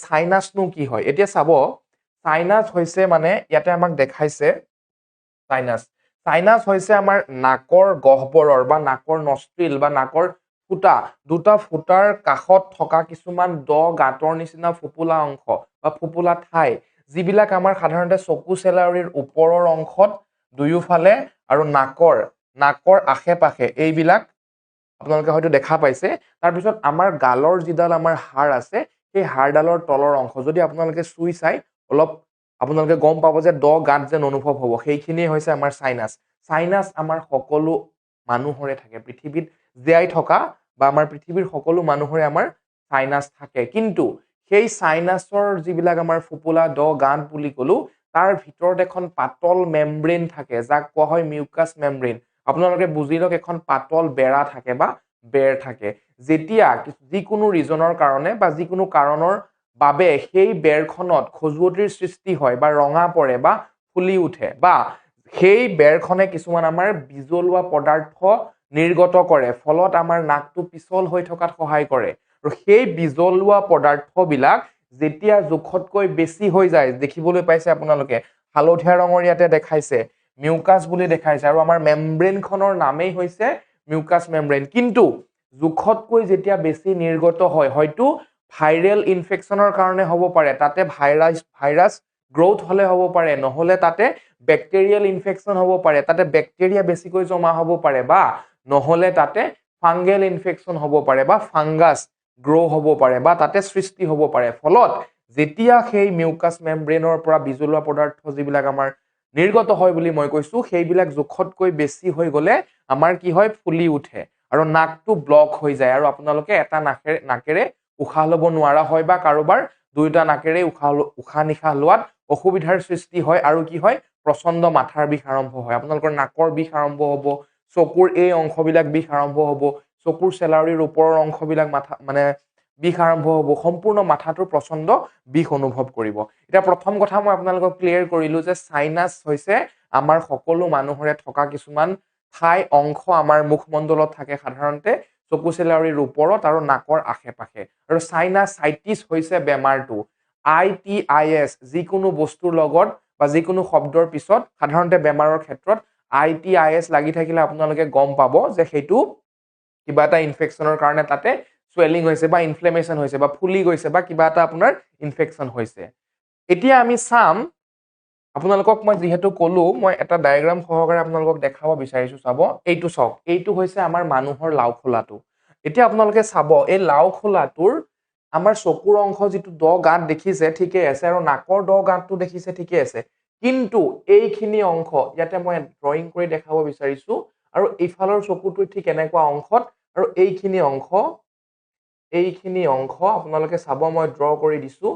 সাইনাসনো কি হয় এতিয়া চাব সাইনাস হৈছে মানে ইয়াতে আমাক দেখাইছে সাইনাস সাইনাস হৈছে আমাৰ নাকৰ গহ্বৰৰ বা নাকৰ নষ্ট্ৰিল বা নাকৰ ফুটা দুটা ফুটাৰ কাষত থকা কিছুমান দ গাঁতৰ নিচিনা ফুপুলা অংশ বা ফুপুলা ঠাই যিবিলাক আমাৰ সাধাৰণতে চকু চেলাউৰিৰ ওপৰৰ অংশত দুয়োফালে আৰু নাকৰ আশে-পাশে এইবিলাক আপোনালোকে হয়তো দেখা পাইছে তাৰ পিছত আমাৰ গালৰ যিডাল আমাৰ হাড় আছে সেই হাড়ডালৰ তলৰ অংশ যদি আপোনালোকে চুই চাই অলপ আপোনালোকে গম পাব যে দ গাঁত যেন অনুভৱ হ'ব সেইখিনি হৈছে আমাৰ সাইনাস সাইনাস আমাৰ সকলো মানুহৰে থাকে পৃথিৱীত জীয়াই থকা বা আমাৰ পৃথিৱীৰ সকলো মানুহৰে আমাৰ সাইনাস থাকে কিন্তু সেই সাইনাসৰ যিবিলাক আমাৰ ফুপুলা দ গাঁত বুলি কলো তাৰ ভিতৰত এখন পাতল মেমব্ৰেন থাকে যাক কোৱা হয় মিউকাছ মেমব্ৰেন আপোনালোকে বুজি লওক এখন পাতল বেৰা থাকে বা বেৰ থাকে যেতিয়া যিকোনো ৰিজনৰ কাৰণে বা যিকোনো কাৰণৰ বাবে সেই বেৰখনত খজুৱতিৰ সৃষ্টি হয় বা ৰঙা পৰে বা ফুলি উঠে বা সেই বেৰখনে কিছুমান আমাৰ বিজলুৱা পদাৰ্থ নিৰ্গত কৰে ফলত আমাৰ নাকটো পিছল হৈ থকাত সহায় কৰে আৰু সেই বিজলুৱা পদাৰ্থবিলাক যেতিয়া জোখতকৈ বেছি হৈ যায় দেখিবলৈ পাইছে আপোনালোকে হালধীয়া ৰঙৰ ইয়াতে দেখাইছে মিউকাছ বুলি দেখাইছে আৰু আমাৰ মেমব্ৰেনখনৰ নামেই হৈছে মিউকাছ মেমব্ৰেন কিন্তু জোখতকৈ যেতিয়া বেছি নিৰ্গত হয় হয়তো ভাইৰেল ইনফেকচনৰ কাৰণে হ'ব পাৰে তাতে ভাইৰাছ গ্ৰোথ হলে হ'ব পাৰে নহলে তাতে ব্যাকটেৰিয়েল ইনফেকচন হ'ব পাৰে তাতে ব্যাকটেৰিয়া বেছিকৈ জমা হ'ব পাৰে বা নহলে তাতে ফাংগেল ইনফেকচন হ'ব পাৰে বা ফাংগাছ গ্ৰো হ'ব পাৰে বা তাতে সৃষ্টি হ'ব পাৰে ফলত যেতিয়া সেই মিউকাছ মেমব্ৰেনৰ পৰা বিজলুৱা পদাৰ্থ যিবিলাক আমাৰ নিৰ্গত হয় বুলি মই কৈছো সেইবিলাক জোখতকৈ বেছি হৈ গলে আমাৰ কি হয় ফুলি উঠে আৰু নাকটো ব্লক হৈ যায় আৰু আপোনালোকে এটা নাকেৰে উশাহ ল'ব নোৱাৰা হয় বা কাৰোবাৰ দুইটা নাকেৰে উশাহ নিশাহ লোৱাত অসুবিধাৰ সৃষ্টি হয় আৰু কি হয় প্ৰচণ্ড মাথাৰ বিষ আৰম্ভ হয় আপোনালোকৰ নাকৰ বিষ আৰম্ভ হ'ব চকুৰ এই অংশবিলাক বিষ আৰম্ভ হ'ব চকুৰ চেলাউৰিৰ ওপৰৰ অংশবিলাক মাথা মানে বিষ আৰম্ভ হ'ব সম্পূৰ্ণ মাথাটোৰ প্ৰচণ্ড বিষ অনুভৱ কৰিব এতিয়া প্ৰথম কথা মই আপোনালোকক ক্লিয়াৰ কৰিলো যে সাইনাস হৈছে আমাৰ সকলো মানুহৰে থকা কিছুমান ঠাই অংশ আমাৰ মুখমণ্ডলত থাকে সাধাৰণতে চকু চেলাউৰিৰ ওপৰত আৰু নাকৰ আশে-পাশে আৰু সাইনাসাইটিছ হৈছে বেমাৰটো ITIS যিকোনো বস্তুৰ লগত বা যিকোনো শব্দৰ পিছত সাধাৰণতে বেমাৰৰ ক্ষেত্ৰত ITIS লাগি থাকিলে আপোনালোকে গম পাব যে সেইটো কিবা এটা ইনফেকচনৰ কাৰণে তাতে swelling হৈছে বা ইনফ্লেমেশন হৈছে বা ফুলি গৈছে বা কিবা এটা আপোনাৰ ইনফেকচন হৈছে এতিয়া আমি চাম আপোনালোকক মই যেহেতু কলো মই এটা ডায়াগ্ৰাম সহকাৰে আপোনালোকক দেখাব বিচাৰিছো চাব এইটো চাওক এইটো হৈছে আমাৰ মানুহৰ লাওখোলাটো এতিয়া আপোনালোকে চাব এই লাওখোলাটোৰ আমাৰ চকুৰ অংশ যিটো দ গাঁত দেখিছে ঠিকে আছে আৰু নাকৰ দ গাঁতটো দেখিছে ঠিকে আছে কিন্তু এইখিনি অংশ ইয়াতে মই ড্ৰয়িং কৰি দেখাব বিচাৰিছো আৰু ইফালৰ চকুটো ঠিক এনেকুৱা অংশত আৰু এইখিনি অংশ আপোনালোকে চাব মই ড্ৰ কৰি দিছো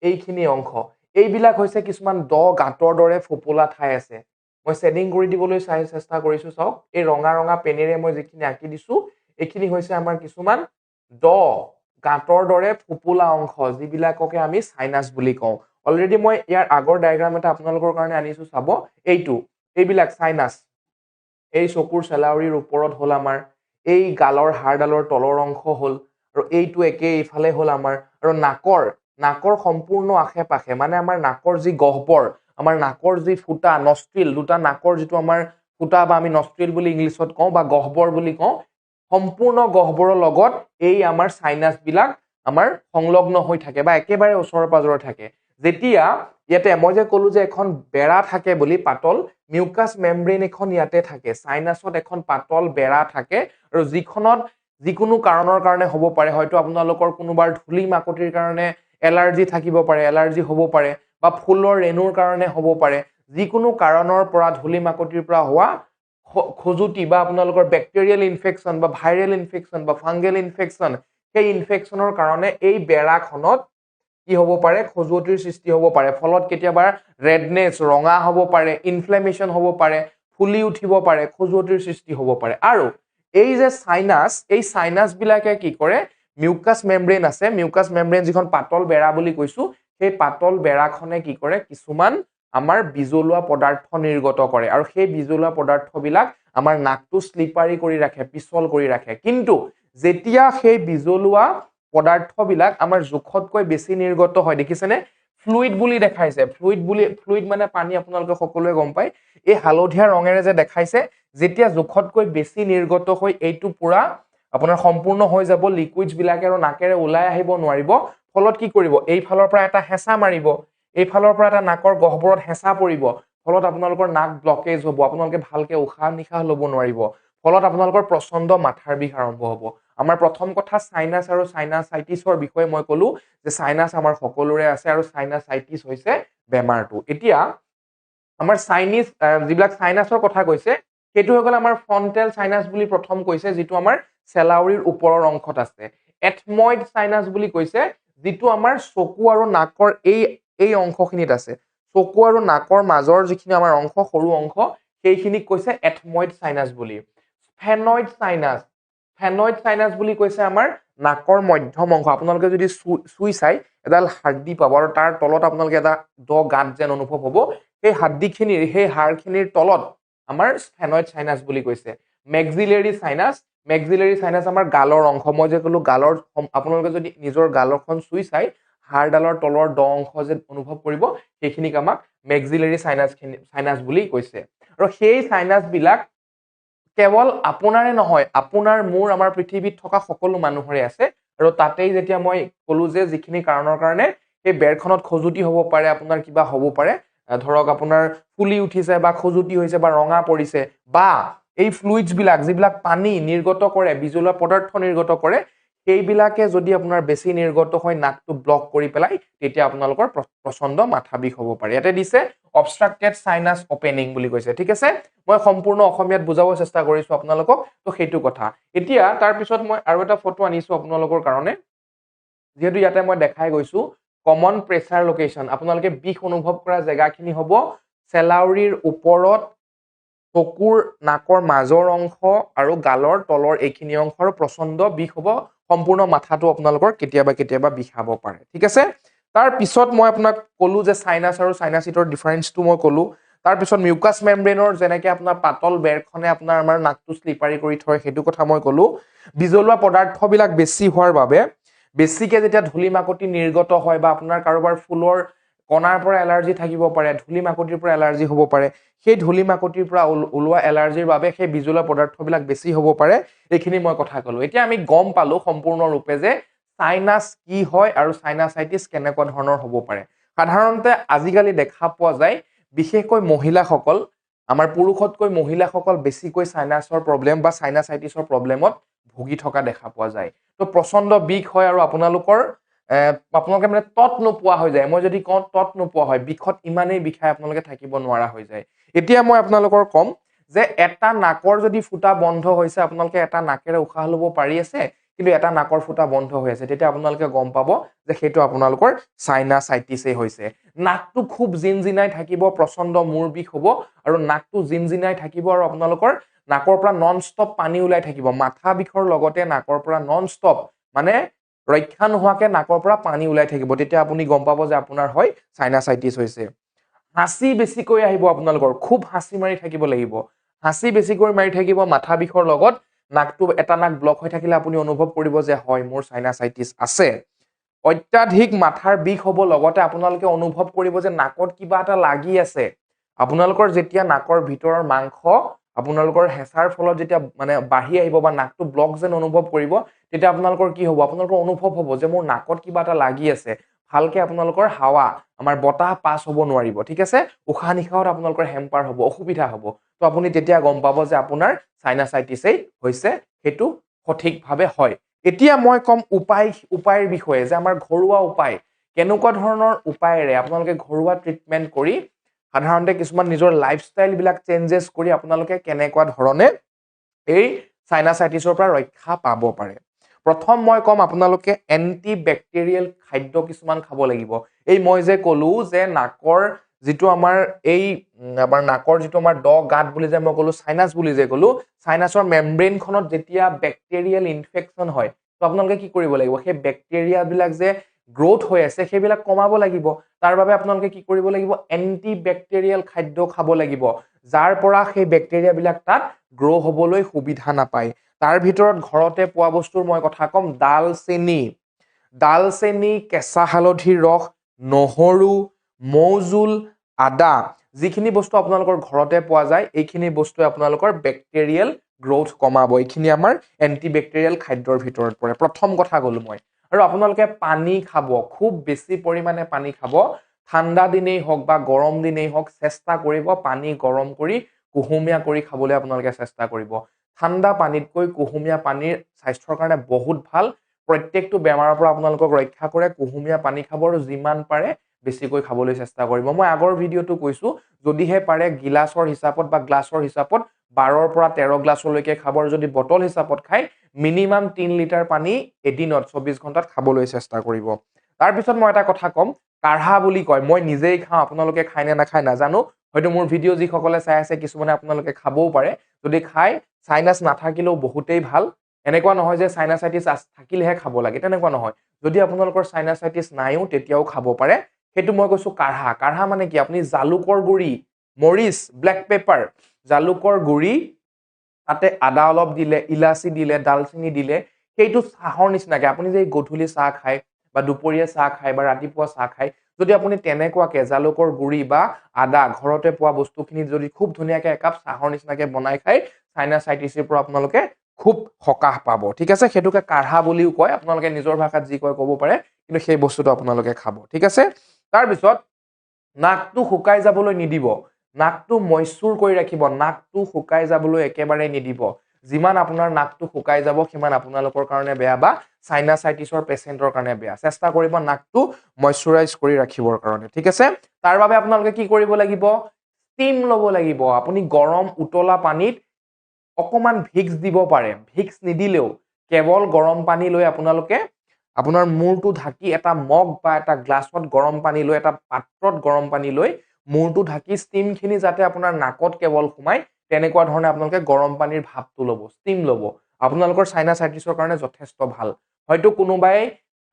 এইখিনি অংশ এইবিলাক হৈছে কিছুমান দ গাঁতৰ দৰে ফুপুলা ঠাই আছে মই শেডিং কৰি দিবলৈ চেষ্টা কৰিছো চাওক এই ৰঙা ৰঙা পেনেৰে মই যিখিনি আঁকি দিছো এইখিনি হৈছে আমাৰ কিছুমান দ গাঁতৰ দৰে ফুপুলা অংশ যিবিলাককে আমি সাইনাস বুলি কওঁ অলৰেডি মই ইয়াৰ আগৰ ডায়াগ্ৰাম এটা আপোনালোকৰ কাৰণে আনিছো চাব এইবিলাক সাইনাস এই চকুৰ চেলাউৰিৰ ওপৰত হল আমাৰ এই গালৰ হাড়ডালৰ তলৰ অংশ হল আৰু এইটো একে ইফালে হল আমাৰ আৰু নাকৰ সম্পূৰ্ণ আশে-পাশে মানে আমাৰ নাকৰ যি গহ্বৰ আমাৰ নাকৰ যি ফুটা নষ্ট্ৰিল দুটা নাকৰ যিটো আমাৰ ফুটা বা আমি নষ্ট্ৰিল বুলি ইংলিছত কওঁ বা গহ্বৰ বুলি কওঁ সম্পূৰ্ণ গহ্বৰৰ লগত এই আমাৰ সাইনাস বিলাক আমাৰ সংলগ্ন হৈ থাকে বা একেবাৰে ওচৰৰ পাজৰৰ থাকে যেতিয়া ইয়াতে মই যে ক'লো যে এখন বেৰা থাকে বুলি পাতল মিউকাছ মেমব্ৰেন এখন ইয়াতে থাকে সাইনাসত এখন পাতল বেৰা থাকে আৰু যিখনত যিকোনো কাৰণৰ কাৰণে হ'ব পাৰে হয়তো আপোনালোকৰ কোনোবাৰ ধূলি মাকতিৰ কাৰণে এলাৰ্জি থাকিব পাৰে এলাৰ্জি হ'ব পাৰে বা ফুলৰ ৰেণুৰ কাৰণে হ'ব পাৰে যিকোনো কাৰণৰ পৰা ধূলি মাকতিৰ পৰা হোৱা খজুতি বা আপোনালোকৰ ব্যাকটেৰিয়েল ইনফেকচন বা ভাইৰেল ইনফেকচন বা ফাংগেল ইনফেকচন সেই ইনফেকচনৰ কাৰণে এই বেৰাখনত কি হ'ব পাৰে খজুৱতিৰ সৃষ্টি হ'ব পাৰে ফলত কেতিয়াবা ৰেডনেছ ৰঙা হ'ব পাৰে ইনফ্লেমেশন হ'ব পাৰে ফুলি উঠিব পাৰে খজুৱতিৰ সৃষ্টি হ'ব পাৰে আৰু এই যে সাইনাস এই সাইনাস বিলাকে কি কৰে মিউকাছ মেমব্ৰেন আছে মিউকাছ মেমব্ৰেন যিখন পাতল বেৰা বুলি কৈছো সেই পাতল বেৰাখনে কি কৰে কিছুমান আমাৰ বিজলুৱা পদাৰ্থ নিৰ্গত কৰে আৰু সেই বিজলুৱা পদাৰ্থবিলাক আমাৰ নাকটো স্লিপাৰী কৰি ৰাখে পিছল কৰি ৰাখে কিন্তু যেতিয়া সেই বিজলুৱা পদাৰ্থবিলাক আমাৰ জোখতকৈ বেছি নিৰ্গত হয় দেখিছেনে ফ্লুইড বুলি দেখাইছে ফ্লুইড মানে পানী আপোনালোকে সকলোৱে গম পায় এই হালধীয়া ৰঙেৰে যে দেখাইছে যেতিয়া জোখতকৈ বেছি নিৰ্গত হৈ এইটো পুৰা আপোনাৰ সম্পূৰ্ণ হৈ যাব লিকুইডছ বিলাকে আৰু নাকেৰে ওলাই আহিব নোৱাৰিব ফলত কি কৰিব এই ফালৰ পৰা এটা হেঁচা মাৰিব এই ফালৰ পৰা এটা নাকৰ গহ্বৰত হেঁচা পৰিব ফলত আপোনালোকৰ নাক ব্লকেজ হ'ব আপোনালোকে ভালকে উশাহ নিশাহ ল'ব নোৱাৰিব ফলত আপোনালোকৰ প্ৰচণ্ড মাথাৰ বিষ আৰম্ভ হ'ব আমাৰ প্ৰথম কথা সাইনাস আৰু সাইনাসাইটিছৰ বিষয়ে মই ক'লো যে সাইনাস আমাৰ সকলোৰে আছে আৰু সাইনাসাইটিছ হৈছে বেমাৰটো এতিয়া আমাৰ যিবিলাক সাইনাসৰ কথা কৈছে সেইটো হৈ গ'ল আমাৰ ফ্ৰণ্টেল সাইনাস বুলি প্ৰথম কৈছে যিটো আমাৰ চেলাউৰিৰ ওপৰৰ অংশত আছে এথময়েড সাইনাস বুলি কৈছে যিটো আমাৰ চকু আৰু নাকৰ এই অংশখিনিত আছে চকু আৰু নাকৰ মাজৰ যিখিনি আমাৰ অংশ সৰু অংশ সেইখিনিক কৈছে এথময়েড সাইনাস বুলি ফেনয়েড সাইনাস বুলি কৈছে আমাৰ নাকৰ মধ্যম অংশ আপোনালোকে যদি চুই চাই এডাল হাড়দি পাব আৰু তাৰ তলত আপোনালোকে এটা গাঁত যেন অনুভৱ হ'ব সেই হাড়দিখিনিৰ সেই হাড়খিনিৰ তলত আমাৰ ফেনয়েড সাইনাস বুলি কৈছে মেক্সিলাৰী সাইনাস আমাৰ গালৰ অংশ মই যে ক'লো গালৰ আপোনালোকে যদি নিজৰ গালৰখন চুই চাই হাড়ডালৰ তলৰ অংশ যে অনুভৱ কৰিব সেইখিনিক আমাক মেক্সিলাৰী সাইনাস বুলি কৈছে আৰু সেই সাইনাস বিলাক কেৱল আপোনাৰে নহয় আপোনাৰ মোৰ আমাৰ পৃথিৱীত থকা সকলো মানুহৰে আছে আৰু তাতেই যেতিয়া মই ক'লো যে যিখিনি কাৰণৰ কাৰণে সেই বেৰখনত খজুতি হ'ব পাৰে আপোনাৰ কিবা হ'ব পাৰে ধৰক আপোনাৰ ফুলি উঠিছে বা খজুতি হৈছে বা ৰঙা পৰিছে বা এই ফ্লুইডছ বিলাক যিবিলাক পানী নিৰ্গত কৰে বিজলুৱা পদাৰ্থ নিৰ্গত কৰে সেইবিলাকে যদি আপোনাৰ বেছি নিৰ্গত হয় নাকটো ব্লক কৰি পেলাই তেতিয়া আপোনালোকৰ প্ৰচণ্ড মাথা বিষ হ'ব পাৰে ইয়াতে দিছে অবষ্ট্ৰাক্টেড সাইনাস ওপেনিং বুলি কৈছে ঠিক আছে মই সম্পূৰ্ণ অসমীয়াত বুজাব চেষ্টা কৰিছো আপোনালোকক তো সেইটো কথা এতিয়া তাৰ পিছত মই আৰু এটা ফটো আনিছো আপোনালোকৰ কাৰণে যেহেতু ইয়াতে মই দেখাই গৈছো কমন প্ৰেছাৰ লোকেশ্যন আপোনালোকে বিষ অনুভৱ কৰা জেগাখিনি হ'ব চেলাউৰিৰ ওপৰত চকুৰ নাকৰ মাজৰ অংশ আৰু গালৰ তলৰ এইখিনি অংশ আৰু প্ৰচণ্ড বিষ হ'ব সম্পূৰ্ণ মাথাটো আপোনালোকৰ কেতিয়াবা বিষাব পাৰে ঠিক আছে তাৰ পিছত মই আপোনাক ক'লো যে সাইনাস আৰু সাইনাসাইটিছৰ ডিফাৰেন্সটো মই ক'লো তাৰ পিছত মিউকাছ মেমব্ৰেনৰ যেনেকৈ আপোনাৰ পাতল বেৰখনে আপোনাৰ আমাৰ নাকটো স্লিপাৰী কৰি থয় সেইটো কথা মই ক'লো বিজলুৱা পদাৰ্থবিলাক বেছি হোৱাৰ বাবে বেছিকে যেতিয়া ধূলি মাকতি নিৰ্গত হয় বা আপোনাৰ কাৰোবাৰ ফুলৰ কণাৰ পৰা এলাৰ্জি থাকিব পাৰে ধূলি মাকতিৰ পৰা এলাৰ্জি হ'ব পাৰে সেই ধূলি মাকতিৰ পৰা ওলোৱা এলাৰ্জিৰ বাবে সেই বিজলুৱা পদাৰ্থবিলাক বেছি হ'ব পাৰে এইখিনি মই কথা ক'লো এতিয়া আমি গম পালো সম্পূৰ্ণৰূপে যে সাইনাস কি হয় আৰু সাইনাসাইটিছ কেনেকুৱা ধৰণৰ হ'ব পাৰে সাধাৰণতে আজিকালি দেখা পোৱা যায় বিশেষকৈ মহিলাসকল আমাৰ পুৰুষতকৈ মহিলাসকল বেছিকৈ সাইনাসৰ প্ৰব্লেম বা সাইনাসাইটিছৰ প্ৰব্লেমত ভুগি থকা দেখা পোৱা যায় তো প্ৰচণ্ড বিষ হয় আৰু আপোনালোকে মানে তত নোপোৱা হৈ যায় মই যদি কওঁ তত নোপোৱা হয় বিষত ইমানেই বিষাই আপোনালোকে থাকিব নোৱাৰা হৈ যায় এতিয়া মই আপোনালোকৰ কম যে এটা নাকৰ যদি ফুটা বন্ধ হৈছে আপোনালোকে এটা নাকেৰে উশাহ ল'ব পাৰি আছে কিন্তু এটা নাকৰ ফুটা বন্ধ হৈ আছে তেতিয়া আপোনালোকে গম পাব যে সেইটো আপোনালোকৰ সাইনাসাইটিছই হৈছে নাকটো খুব জিনজিনাই থাকিব প্ৰচণ্ড মূৰ বিষ হ'ব আৰু নাকটো জিনজিনাই থাকিব আৰু আপোনালোকৰ নাকৰ পৰা নন ষ্টপ পানী ওলাই থাকিব মাথা বিষৰ লগতে নাকৰ পৰা নন ষ্টপ মানে ৰক্ষা নোহোৱাকে নাকৰ পৰা পানী ওলাই থাকিব তেতিয়া আপুনি গম পাব যে আপোনাৰ হয় সাইনাসাইটিছ হৈছে হাঁচি বেছিকৈ আহিব আপোনালোকৰ খুব হাঁচি মাৰি থাকিব লাগিব হাঁচি বেছিকৈ মাৰি থাকিব মাথা বিষৰ লগত নাকটো এটা নাক ব্লক হৈ থাকিলে আপুনি অনুভৱ কৰিব যে হয় মোৰ সাইনাসাইটিছ আছে অত্যাধিক মাথাৰ বিষ হ'ব লগতে আপোনালোকে অনুভৱ কৰিব যে নাকত কিবা এটা লাগি আছে আপোনালোকৰ যেতিয়া নাকৰ ভিতৰৰ মাংস আপোনালোকৰ হেঁচাৰ ফলত যেতিয়া মানে বাঢ়ি আহিব বা নাকটো ব্লক যেন অনুভৱ কৰিব তেতিয়া আপোনালোকৰ কি হ'ব আপোনালোকৰ অনুভৱ হ'ব যে মোৰ নাকত কিবা এটা লাগি আছে ভালকে আপোনালোকৰ হাৱা আমাৰ বতাহ পাছ হ'ব নোৱাৰিব ঠিক আছে উশাহ নিশাহত আপোনালোকৰ হেম্পাৰ হ'ব অসুবিধা হ'ব তো আপুনি তেতিয়া গম পাব যে আপোনাৰ সাইনাসাইটিছই হৈছে সেইটো সঠিকভাৱে হয় এতিয়া মই কম উপায়ৰ বিষয়ে যে আমাৰ ঘৰুৱা উপায় কেনেকুৱা ধৰণৰ উপায়েৰে আপোনালোকে ঘৰুৱা ট্ৰিটমেন্ট কৰি সাধাৰণতে কিছুমান নিজৰ লাইফষ্টাইল বিলাক চেঞ্জেছ কৰি আপোনালোকে কেনেকুৱা ধৰণে এই সাইনাসাইটিছৰ পৰা ৰক্ষা পাব পাৰে প্ৰথম মই কম আপোনালোকে এন্টি বেক্টেৰিয়েল খাদ্য কিছুমান খাব লাগিব এই মই যে ক'লো যে নাকৰ যিটো আমাৰ আমাৰ নাকৰ যিটো আমাৰ গাঁত বুলি যে মই ক'লো সাইনাস বুলি যে ক'লো সাইনাসৰ মেমব্ৰেনখনত যেতিয়া বেক্টেৰিয়েল ইনফেকচন হয় তো আপোনালোকে কি কৰিব লাগিব সেই বেক্টেৰিয়া বিলাক যে গ্ৰোথ হৈ আছে সেইবিলাক কমাব লাগিব তাৰ বাবে আপোনালোকে কি কৰিব লাগিব এন্টি বেক্টেৰিয়েল খাদ্য খাব লাগিব যাৰ পৰা সেই বেক্টেৰিয়া বিলাক তাত গ্ৰো হ'বলৈ সুবিধা নাপায় তাৰ ভিতৰত ঘৰতে পোৱা বস্তুৰ মই কথা কম দালচেনি ডালচেনি, কেঁচা হালধিৰ ৰস, নহৰু, মৌজোল, আদা, যিখিনি বস্তু আপোনালোকৰ ঘৰতে পোৱা যায়, এইখিনি বস্তুৱে আপোনালোকৰ বেক্টেৰিয়েল গ্ৰোথ কমাব। এইখিনি আমাৰ এন্টিবেক্টেৰিয়েল খাদ্যৰ ভিতৰত পৰে। প্ৰথম কথা গ'লো মই। আৰু আপোনালোকে পানী খাব, খুব বেছি পৰিমাণে পানী খাব। ঠাণ্ডা দিনেই হওক বা গৰম দিনেই হওক চেষ্টা কৰিব পানী গৰম কৰি কুহুমীয়া কৰি খাবলৈ আপোনালোকে চেষ্টা কৰিব। ঠাণ্ডা পানীতকৈ কুহুমীয়া পানীৰ স্বাস্থ্যৰ কাৰণে বহুত ভাল। প্ৰত্যেকটো বেমাৰৰ পৰা আপোনালোকক ৰক্ষা কৰে। কুহুমীয়া পানী খাব আৰু যিমান পাৰে বেছিকৈ খাবলৈ চেষ্টা কৰিব। মই আগৰ ভিডিঅ'টো কৈছো, যদিহে পাৰে গিলাচৰ হিচাপত বা গ্লাছৰ হিচাপত 12ৰ পৰা 13 গ্লাছলৈকে খাব। আৰু যদি বটল হিচাপত খায় মিনিমাম 3 লিটাৰ পানী এদিনত 24 ঘণ্টাত খাবলৈ চেষ্টা কৰিব। তাৰপিছত মই এটা কথা ক'ম, কাঢ়া বুলি কয়, মই নিজেই খাওঁ, আপোনালোকে খায় নে নাখায় নাজানো। হয়তো মোৰ ভিডিঅ' যিসকলে চাই আছে কিছুমানে আপোনালোকে খাবও পাৰে। যদি খায়, সাইনাছ নাথাকিলেও বহুতেই ভাল। এনেকুৱা নহয় যে সাইনাচাইটিছ থাকিলেহে খাব লাগে, তেনেকুৱা নহয়। যদি আপোনালোকৰ সাইনাচাইটিছ নাইও তেতিয়াও খাব পাৰে। সেইটো মই কৈছো কাঢ়া। কাঢ়া মানে কি, আপুনি জালুকৰ গুড়ি, মৰিচ, ব্লেক পেপাৰ, জালুকৰ গুড়ি, তাতে আদা অলপ দিলে, ইলাচি দিলে, ডালচেনি দিলে, সেইটো চাহৰ নিচিনাকে, আপুনি যে গধূলি চাহ খায় বা দুপৰীয়া চাহ খায় বা ৰাতিপুৱা চাহ খায়, যদি আপুনি তেনেকুৱাকে জালুকৰ গুড়ি বা আদা ঘৰতে পোৱা বস্তুখিনি যদি খুব ধুনীয়াকে একাপ চাহৰ নিচিনাকে বনাই খায়, সাইনাচাইটিছৰ পৰা আপোনালোকে খুব সকাহ পাব। ঠিক আছে, সেইটোকে কাঢ়া বুলিও কয়। আপোনালোকে নিজৰ ভাষাত যি কয় ক'ব পাৰে, কিন্তু সেই বস্তুটো আপোনালোকে খাব। ঠিক আছে, তাৰপিছত নাকটো শুকাই যাবলৈ নিদিব। নাকটো মইশ্চুৰ কৰি ৰাখিব। নাকটো শুকাই যাবলৈ একেবাৰে নিদিব। যিমান আপোনাৰ নাকটো শুকাই যাব সিমান আপোনালোকৰ কাৰণে বেয়া বা সাইনাচাইটিছৰ পেচেণ্টৰ কাৰণে বেয়া। চেষ্টা কৰিব নাকটো মইশ্চুৰাইজ কৰি ৰাখিবৰ কাৰণে। ঠিক আছে, তাৰ বাবে আপোনালোকে কি কৰিব লাগিব, ষ্টিম ল'ব লাগিব। আপুনি গৰম উতলা পানীত অকমান ভিক্স দিব পাৰে। ভিক্স নিদিলেও কেৱল গৰম পানী লৈ আপোনালোকে আপোনাৰ মূৰটো ঢাকি এটা মগ বা এটা গ্লাছত গৰম পানী লৈ, এটা পাত্ৰত গৰম পানী লৈ মূৰটো ঢাকি ষ্টিমখিনি যাতে আপোনাৰ নাকত কেৱল সোমায়, তেনেকুৱা ধৰণে আপোনালোকে গৰম পানীৰ ভাপটো ল'ব, ষ্টিম ল'ব। আপোনালোকৰ সাইনাচাইটিছৰ কাৰণে যথেষ্ট ভাল। হয়তো কোনোবাই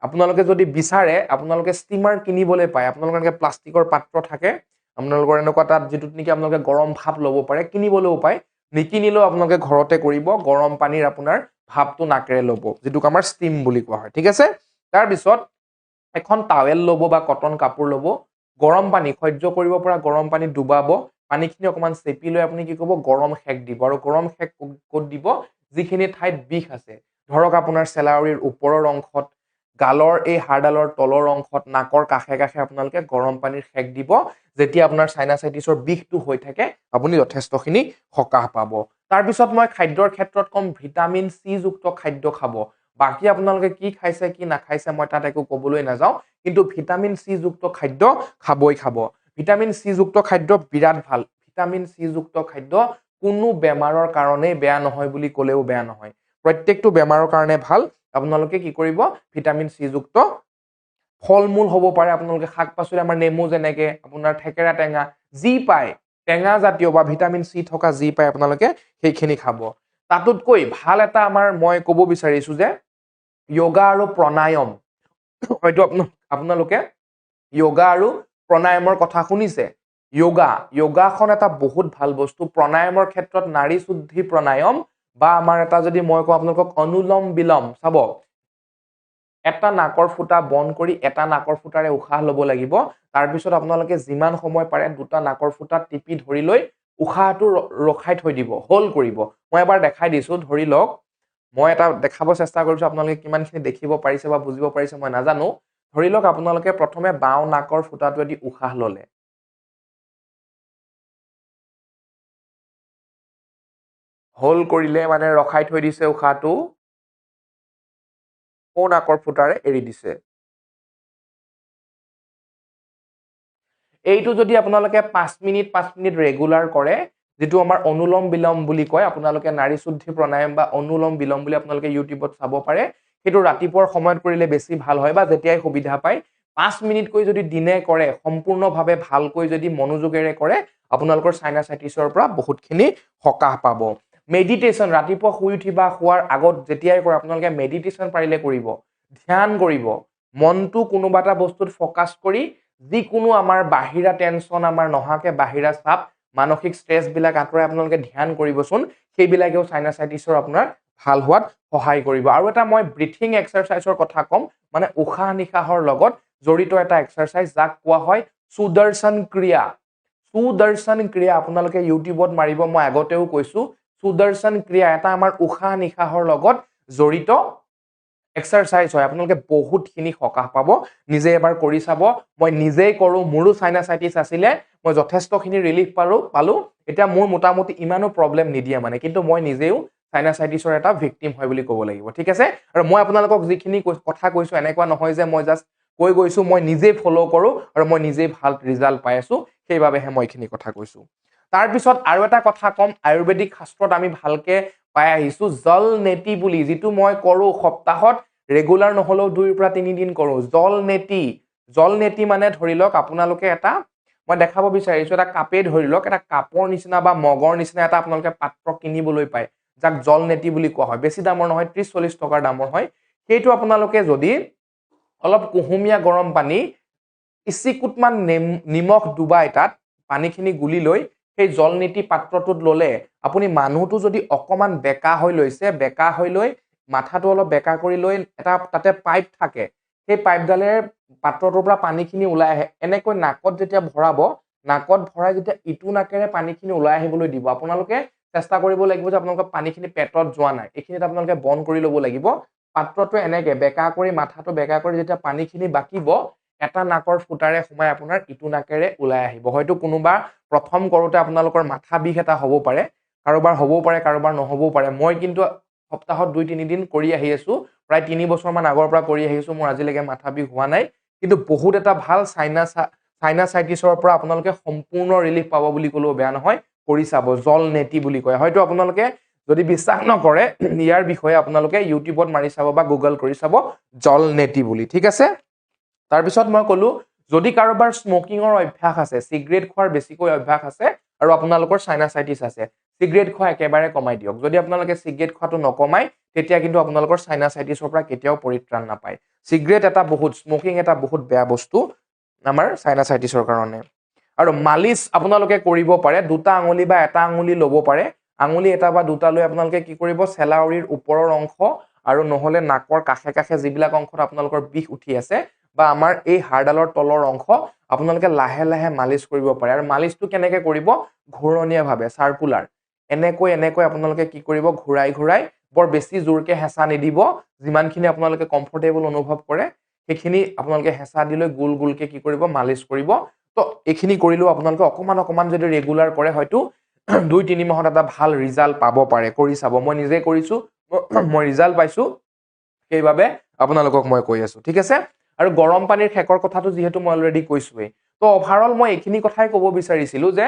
আপোনালোকে যদি বিচাৰে আপোনালোকে ষ্টিমাৰ কিনিবলৈ পায়। আপোনালোকৰ এনেকৈ প্লাষ্টিকৰ পাত্ৰ থাকে, আপোনালোকৰ এনেকুৱা তাত যিটোত নেকি আপোনালোকে গৰম ভাপ ল'ব পাৰে, কিনিবলৈও পায়। নিকিনিলেও আপোনালোকে ঘৰতে কৰিব, গৰম পানীৰ আপোনাৰ ভাপটো নাকেৰে ল'ব, যিটোক আমাৰ ষ্টিম বুলি কোৱা হয়। ঠিক আছে, তাৰপিছত এখন টাৱেল ল'ব বা কটন কাপোৰ ল'ব, গৰম পানী, সহ্য কৰিব পৰা গৰম পানী ডুবাব, পানীখিনি অকমান চেপি লৈ আপুনি কি কৰিব, গৰম সেক দিব। আৰু গৰম সেক ক'ত দিব, যিখিনি ঠাইত বিষ আছে, ধৰক আপোনাৰ চেলাউৰিৰ ওপৰৰ অংশত, গালৰ এই হাড়ডালৰ তলৰ অংশত, নাকৰ কাষে কাষে আপোনালোকে গৰম পানীৰ সেক দিব। যেতিয়া আপোনাৰ সাইনাচাইটিছৰ বিষটো হৈ থাকে আপুনি যথেষ্টখিনি সকাহ পাব। তাৰপিছত মই খাদ্যৰ ক্ষেত্ৰত কম, ভিটামিন চি যুক্ত খাদ্য খাব। বাকী আপোনালোকে কি খাইছে কি নাখাইছে মই তাত একো ক'বলৈ নাযাওঁ, কিন্তু ভিটামিন চি যুক্ত খাদ্য খাবই খাব। ভিটামিন চি যুক্ত খাদ্য বিৰাট ভাল। ভিটামিন চি যুক্ত খাদ্য কোনো বেমাৰৰ কাৰণেই বেয়া নহয় বুলি ক'লেও বেয়া নহয়। প্ৰত্যেকটো বেমাৰৰ কাৰণে ভাল। আপোনালোকে কি কৰিব, ভিটামিন চি যুক্ত ফল মূল হ'ব পাৰে, আপোনালোকে শাক পাচলি, আমাৰ নেমু যেনেকে, আপোনাৰ থেকেৰা টেঙা, যি পায় টেঙা জাতীয় বা ভিটামিন চি থকা যি পায় আপোনালোকে সেইখিনি খাব। তাতোতকৈ ভাল এটা আমাৰ মই ক'ব বিচাৰিছো যে য়োগা আৰু প্ৰণায়াম। হয়তো আপোনালোকে য়োগা আৰু প্ৰণায়ামৰ কথা শুনিছে। য়োগাখন এটা বহুত ভাল বস্তু। প্ৰণায়ামৰ ক্ষেত্ৰত নাড়ী শুদ্ধি প্ৰণায়াম বা আমাৰ এটা যদি মই কওঁ আপোনালোকক অনুলম বিলম, চাব, এটা নাকৰ ফুটা বন্ধ কৰি এটা নাকৰ ফুটাৰে উশাহ ল'ব লাগিব। তাৰপিছত আপোনালোকে যিমান সময় পাৰে দুটা নাকৰ ফুটা টিপি ধৰি লৈ উশাহটো ৰখাই থৈ দিব, হোল্ড কৰিব। মই এবাৰ দেখাই দিছো, ধৰি লওক, মই এটা দেখাব চেষ্টা কৰিছো, আপোনালোকে কিমানখিনি দেখিব পাৰিছে বা বুজিব পাৰিছে মই নাজানো। ধৰি লওক আপোনালোকে প্ৰথমে বাওঁ নাকৰ ফুটাটোৱেদি উশাহ ল'লে, হোল্ড কৰিলে, মানে ৰখাই থৈ দিছে উশাহটো, সোঁ নাকৰ ফুটাৰে এৰি দিছে। এইটো যদি আপোনালোকে 5 মিনিট ৰেগুলাৰ কৰে, যিটো আমাৰ অনুলম বিলম বুলি কয়, আপোনালোকে নাড়ী শুদ্ধি প্ৰণায়াম বা অনুলম বিলম বুলি আপোনালোকে ইউটিউবত চাব পাৰে। সেইটো ৰাতিপুৱাৰ সময়ত কৰিলে বেছি ভাল হয় বা যেতিয়াই সুবিধা পায়। 5 মিনিটকৈ যদি দিনে কৰে, সম্পূৰ্ণভাৱে ভালকৈ যদি মনোযোগেৰে কৰে, আপোনালোকৰ সাইনাচাইটিছৰ পৰা বহুতখিনি সকাহ পাব। মেডিটেশ্যন, ৰাতিপুৱা শুই উঠি বা শোৱাৰ আগত যেতিয়াই কৰে আপোনালোকে মেডিটেশ্যন পাৰিলে কৰিব, ধ্যান কৰিব। মনটো কোনোবা এটা বস্তুত ফকাছ কৰি যিকোনো আমাৰ বাহিৰা টেনচন আমাৰ নহাকে, বাহিৰা চাপ, মানসিক ষ্ট্ৰেছ বিলাক আঁতৰাই আপোনালোকে ধ্যান কৰিবচোন। সেইবিলাকেও সাইনাচাইটিছৰ আপোনাৰ ভাল হোৱাত সহায় কৰিব আৰু এটা মই ব্ৰিথিং এক্সাৰসাইজৰ কথা কম মানে উশাহ নিশাহৰ লগত জড়িত এটা এক্সাৰসাইজ যাক কোৱা হয় সুদৰ্শন ক্ৰিয়া সুদৰ্শন ক্ৰিয়া আপোনালোকে ইউটিউবত মাৰিব মই আগতেও কৈছো সুদৰ্শন ক্ৰিয়া এটা আমাৰ উশাহ নিশাহৰ লগত জড়িত এক্সাৰসাইজ হয় আপোনালোকে বহুতখিনি সকাহ পাব নিজে এবাৰ কৰি চাব মই নিজেই কৰো মোৰো সাইনাসাইটিছ আছিলে মই যথেষ্টখিনি ৰিলিফ পালো এতিয়া মোৰ মোটামুটি ইমানো প্ৰবলেম নিদিয়ে মানে কিন্তু মই নিজেও সাইনাসাইটিছৰ এটা ভিকটিম হয় বুলি ক'ব লাগিব ঠিক আছে আৰু মই আপোনালোকক যিখিনি কথা কৈছো এনেকুৱা নহয় যে মই জাস্ট কৈ গৈছো মই নিজেই ফলো কৰো আৰু মই নিজেই ভাল ৰিজাল্ট পাই আছো সেইবাবেহে মই এইখিনি কথা কৈছো তাৰ পিছত আৰু এটা কথা কম আয়ুৰ্বেদিক শাস্ত্ৰত আমি ভালকে পাই আহিছো জল নেতি বুলি যিটো মই কৰো সপ্তাহত ৰেগুলাৰ নহলেও 2 পৰা 3 দিন কৰো জল নেতি মানে ধৰি লওক আপোনালোকে এটা মই দেখাব বিচাৰিছো এটা কাপে ধৰি লওক এটা কাপৰ নিচিনা বা মগৰ নিচিনা এটা আপোনালোকে পাত্ৰ কিনিবলৈ পায় যাক জল নেতি বুলি কোৱা হয় বেছি দামৰ নহয় 30-40 টকাৰ দামৰ হয় সেইটো আপোনালোকে যদি অলপ কুহুমীয়া গৰম পানী ইচিকুটমান নিমখ ডুবাই তাত পানীখিনি গুলি লৈ সেই জলনীতি পাত্ৰটোত ললে আপুনি মানুহটো যদি অকমান বেকা হৈ লৈ মাথাটো অলপ বেকা কৰি লৈ এটা তাতে পাইপ থাকে সেই পাইপডালে পাত্ৰটোৰ পৰা পানীখিনি ওলাই আহে এনেকৈ নাকত যেতিয়া ভৰাব নাকত ভৰাই যেতিয়া ইটো নাকেৰে পানীখিনি ওলাই আহিবলৈ দিব আপোনালোকে চেষ্টা কৰিব লাগিব যে আপোনালোকৰ পানীখিনি পেটত যোৱা নাই এইখিনিত আপোনালোকে বন্ধ কৰি ল'ব লাগিব পাত্ৰটো এনেকে বেকা কৰি মাথাটো বেকা কৰি যেতিয়া পানীখিনি বাকিব এটা নাকৰ ফুটাৰে সোমাই আপোনাৰ ইটো নাকেৰে ওলাই আহিব হয়তো কোনোবা প্ৰথম কৰোতে আপোনালোকৰ মাথা বিষ এটা হ'ব পাৰে কাৰোবাৰ হ'বও পাৰে কাৰোবাৰ নহ'বও পাৰে মই কিন্তু সপ্তাহত 2-3 দিন কৰি আহি আছো প্ৰায় 3 বছৰ মান আগৰ পৰা কৰি আহিছো মোৰ আজিলৈকে মাথা বিষ হোৱা নাই কিন্তু বহুত এটা ভাল সাইনাসাইটিছৰ পৰা আপোনালোকে সম্পূৰ্ণ ৰিলিফ পাব বুলি ক'লেও বেয়া নহয় কৰি চাব জল নেতি বুলি কয় হয়তো আপোনালোকে যদি বিশ্বাস নকৰে ইয়াৰ বিষয়ে আপোনালোকে ইউটিউবত মাৰি চাব বা গুগল কৰি চাব জল নেতি বুলি ঠিক আছে তাৰ পিছত মই ক'লো যদি কাৰোবাৰ স্মোকিংৰ অভ্যাস আছে সিগাৰেট খোৱাৰ বেছিকৈ অভ্যাস আছে আৰু আপোনালোকৰ সাইনাসাইটিছ আছে সিগাৰেট খোৱা একেবাৰে কমাই দিয়ক যদি আপোনালোকে সিগাৰেট খোৱাটো নকমাই তেতিয়া কিন্তু আপোনালোকৰ সাইনাসাইটিছৰ পৰা কেতিয়াও পৰিত্ৰাণ নাপায় সিগাৰেট এটা বহুত স্মোকিং এটা বহুত বেয়া বস্তু আমাৰ সাইনাসাইটিছৰ কাৰণে আৰু মালিচ আপোনালোকে কৰিব পাৰে দুটা আঙুলি বা এটা আঙুলি ল'ব পাৰে আঙুলি এটা বা দুটা লৈ আপোনালোকে কি কৰিব চেলাউৰিৰ ওপৰৰ অংশ আৰু নহলে নাকৰ কাষে কাষে যিবিলাক অংশত আপোনালোকৰ বিষ উঠি আছে বা আমাৰ এই হাড়ডালৰ তলৰ অংশ আপোনালোকে লাহে লাহে মালিচ কৰিব পাৰে আৰু মালিচটো কেনেকৈ কৰিব ঘূৰণীয়া ভাৱে সাৰ্কুলাৰ এনেকৈ আপোনালোকে কি কৰিব ঘূৰাই বৰ বেছি জোৰকে হেঁচা নিদিব যিমানখিনি আপোনালোকে কমফৰ্টেবল অনুভৱ কৰে সেইখিনি আপোনালোকে হেঁচা দি লৈ গোল গোলকে কি কৰিব মালিচ কৰিব তো এইখিনি কৰিলেও আপোনালোকে অকমান যদি ৰেগুলাৰ কৰে হয়তো 2-3 মাহত এটা ভাল ৰিজাল্ট পাব পাৰে কৰি চাব মই নিজে কৰিছো মই ৰিজাল্ট পাইছো সেইবাবে আপোনালোকক মই কৈ আছো ঠিক আছে আৰু গৰম পানীৰ খেকৰ কথাটো যিহেতু মই অলৰেডি কৈছোৱেই তো ওভাৰঅল মই এইখিনি কথাই ক'ব বিচাৰিছিলো যে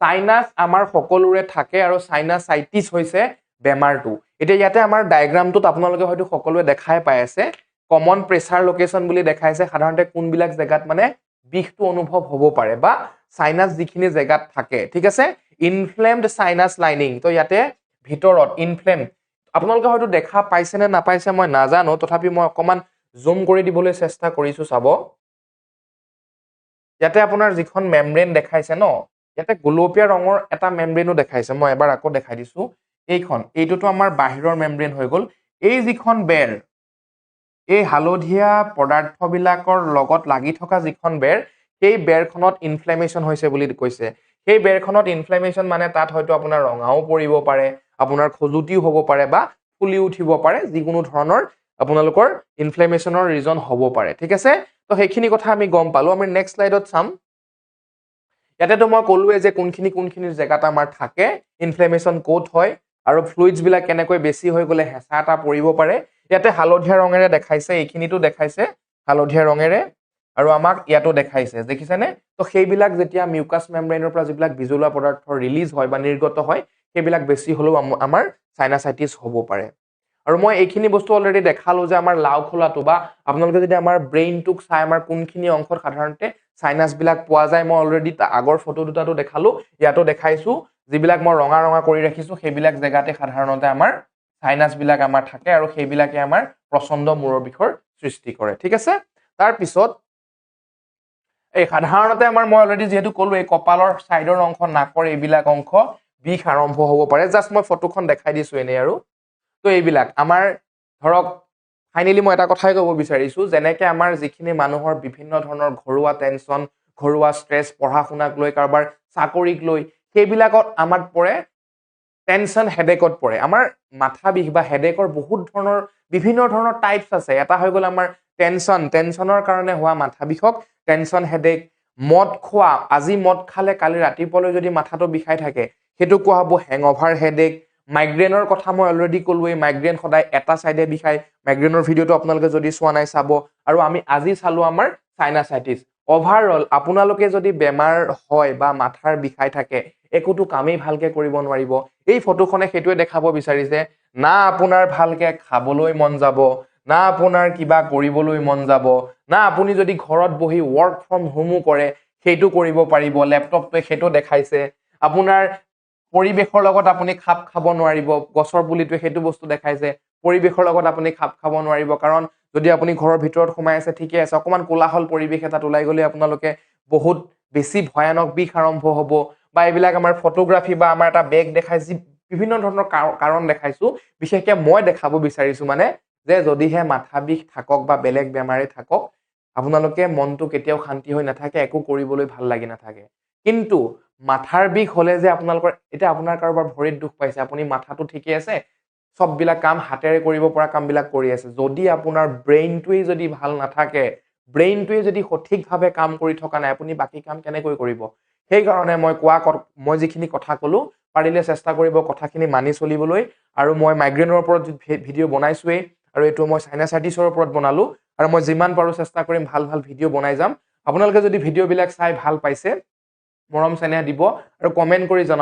সাইনাস আমাৰ সকলোৰে থাকে আৰু সাইনাসাইটিছ হৈছে বেমাৰটো এতিয়া ইয়াতে আমাৰ ডায়াগ্ৰামটোত আপোনালোকে হয়তো সকলোৱে দেখাই পাই আছে কমন প্ৰেছাৰ লোকেশন বুলি দেখাইছে সাধাৰণতে কোনবিলাক জেগাত মানে বিষটো অনুভৱ হ'ব পাৰে বা সাইনাস যিখিনি জেগাত থাকে ঠিক আছে ইনফ্লেমড সাইনাস লাইনিং তো ইয়াতে ভিতৰত ইনফ্লেম আপোনালোকে হয়তো দেখা পাইছে নে নাপাইছে মই নাজানো তথাপি মই অকমান জুম কৰি দিবলৈ চেষ্টা কৰিছো চাব ইয়াতে আপোনাৰ যিখন মেমব্ৰেন দেখাইছে ন ইয়াতে গোলপীয়া ৰঙৰ এটা মেমব্ৰেনো দেখাইছে মই এবাৰ আকৌ দেখাই দিছো এইটোতো আমাৰ বাহিৰৰ মেমব্ৰেন হৈ গ'ল এই যিখন বেৰ এই হালধীয়া পদাৰ্থবিলাকৰ লগত লাগি থকা যিখন বেৰ সেই বেৰখনত ইনফ্লেমেশ্যন হৈছে বুলি কৈছে সেই বেৰখনত ইনফ্লেমেশ্যন মানে তাত হয়তো আপোনাৰ ৰঙাও পৰিব পাৰে আপোনাৰ খজুতিও হ'ব পাৰে বা ফুলি উঠিব পাৰে যিকোনো ধৰণৰ আপোনালোকৰ ইনফ্লেমেশ্যনৰ ৰিজন হ'ব পাৰে ঠিক আছে তো সেইখিনি কথা আমি গম পালো আমি নেক্সট স্লাইডত চাম ইয়াতেতো মই ক'লোৱে যে কোনখিনি জেগাত আমাৰ থাকে ইনফ্লেমেশ্যন ক'ত হয় আৰু ফ্লুইডছ বিলাক কেনেকৈ বেছি হৈ গ'লে হেঁচা এটা পৰিব পাৰে ইয়াতে হালধীয়া ৰঙেৰে দেখাইছে এইখিনিতো দেখাইছে হালধীয়া ৰঙেৰে আৰু আমাক ইয়াতো দেখাইছে দেখিছেনে তো সেইবিলাক যেতিয়া মিউকাছ মেমব্ৰেনৰ পৰা যিবিলাক বিজলুৱা পদাৰ্থ ৰিলিজ হয় বা নিৰ্গত হয় সেইবিলাক বেছি হ'লেও আমাৰ সাইনাসাইটিছ হ'ব পাৰে আৰু মই এইখিনি বস্তু অলৰেডি দেখালো যে আমাৰ লাও খোলাটো বা আপোনালোকে যদি আমাৰ ব্ৰেইনটোক চাই আমাৰ কোনখিনি অংশত সাধাৰণতে সাইনাস বিলাক পোৱা যায় মই অলৰেডি আগৰ ফটো দুটাটো দেখালো ইয়াতো দেখাইছো যিবিলাক মই ৰঙা কৰি ৰাখিছো সেইবিলাক জেগাতে সাধাৰণতে আমাৰ সাইনাস বিলাক আমাৰ থাকে আৰু সেইবিলাকে আমাৰ প্ৰচণ্ড মূৰৰ বিষৰ সৃষ্টি কৰে ঠিক আছে তাৰ পিছত এই সাধাৰণতে আমাৰ মই অলৰেডি যেহেতু ক'লো এই কপালৰ সাইডৰ অংশ নাকৰ এইবিলাক অংশ বিষ আৰম্ভ হ'ব পাৰে জাষ্ট মই ফটোখন দেখাই দিছো এনে আৰু তো এইবিলাক আমাৰ ধৰক ফাইনেলি মই এটা কথাই ক'ব বিচাৰিছো যেনেকে আমাৰ যিখিনি মানুহৰ বিভিন্ন ধৰণৰ ঘৰুৱা টেনচন ঘৰুৱা ষ্ট্ৰেছ পঢ়া শুনাক লৈ কাৰোবাৰ চাকৰিক লৈ সেইবিলাকত আমাক পৰে টেনচন হেডেকত পৰে আমাৰ মাথা বিষ বা হেডেকৰ বহুত ধৰণৰ বিভিন্ন ধৰণৰ টাইপছ আছে এটা হৈ গ'ল আমাৰ টেনচনৰ কাৰণে হোৱা মাথা বিষক টেনচন হেডেক মদ খোৱা আজি মদ খালে কালি ৰাতিপুৱালৈ যদি মাথাটো বিষাই থাকে সেইটো কোৱা হ'ব হেংঅভাৰ হেডেক মাইগ্ৰেনৰ কথা মই অলৰেডি ক'লোৱেই মাইগ্ৰেন সদায় এটা চাইডে বিষাই মাইগ্ৰেনৰ ভিডিঅ'টো আপোনালোকে যদি চোৱা নাই চাব আৰু আমি আজি চালো আমাৰ সাইনাসাইটিছ অভাৰঅল আপোনালোকে যদি বেমাৰ হয় বা মাথাৰ বিষাই থাকে একোটো কামেই ভালকে কৰিব নোৱাৰিব এই ফটোখনে সেইটোৱে দেখাব বিচাৰিছে না আপোনাৰ ভালকে খাবলৈ মন যাব না আপোনাৰ কিবা কৰিবলৈ মন যাব না আপুনি যদি ঘৰত বহি ওয়াৰ্ক ফ্ৰম হোমো কৰে সেইটো কৰিব পাৰিব ল্যাপটপটোৱে সেইটো দেখাইছে আপোনাৰ পৰিবেশৰ লগত আপুনি খাপ খাব নোৱাৰিব গছৰ পুলিটোৱে সেইটো বস্তু দেখাইছে পৰিবেশৰ লগত আপুনি খাপ খাব নোৱাৰিব কাৰণ যদি আপুনি ঘৰৰ ভিতৰত সোমাই আছে ঠিকে আছে অকমান কোলাহল পৰিবেশ এটাত ওলাই গলে আপোনালোকে বহুত বেছি ভয়ানক বিষ আৰম্ভ হ'ব বা এইবিলাক আমাৰ ফটোগ্ৰাফি বা আমাৰ এটা বেগ দেখাইছি বিভিন্ন ধৰণৰ কাৰণ দেখাইছো বিশেষকৈ মই দেখাব বিচাৰিছো মানে যে যদিহে মাথা বিষ থাকক বা বেলেগ বেমাৰে থাকক আপোনালোকে মনটো কেতিয়াও শান্তি হৈ নাথাকে একো কৰিবলৈ ভাল লাগি নাথাকে কিন্তু মাথাৰ বিষ হলে যে আপোনালোকৰ এটা আপোনাৰ কাৰোবাৰ ভৰিত দুখ পাইছে আপুনি মাথাটো ঠিকে আছে সববিলাক কাম হাতেৰে কৰিব পৰা কামবিলাক কৰি আছে যদি আপোনাৰ ব্ৰেইনটোৱে যদি ভাল নাথাকে ব্ৰেইনটোৱে যদি সঠিকভাৱে কাম কৰি থকা নাই আপুনি বাকি কাম কেনেকৈ কৰিব সেই কাৰণে মই যিখিনি কথা ক'লো পাৰিলে চেষ্টা কৰিব কথাখিনি মানি চলিবলৈ আৰু মই মাইগ্ৰেনৰ ওপৰত ভিডিঅ' বনাইছোৱেই আৰু এইটো মই সাইনাসাইটিছৰ ওপৰত বনালো আৰু মই যিমান পাৰো চেষ্টা কৰিম ভাল ভাল ভিডিঅ' বনাই যাম আপোনালোকে যদি ভিডিঅ'বিলাক চাই ভাল পাইছে মৰম চেনেহ দিব আৰু কমেন্ট কৰি জনাব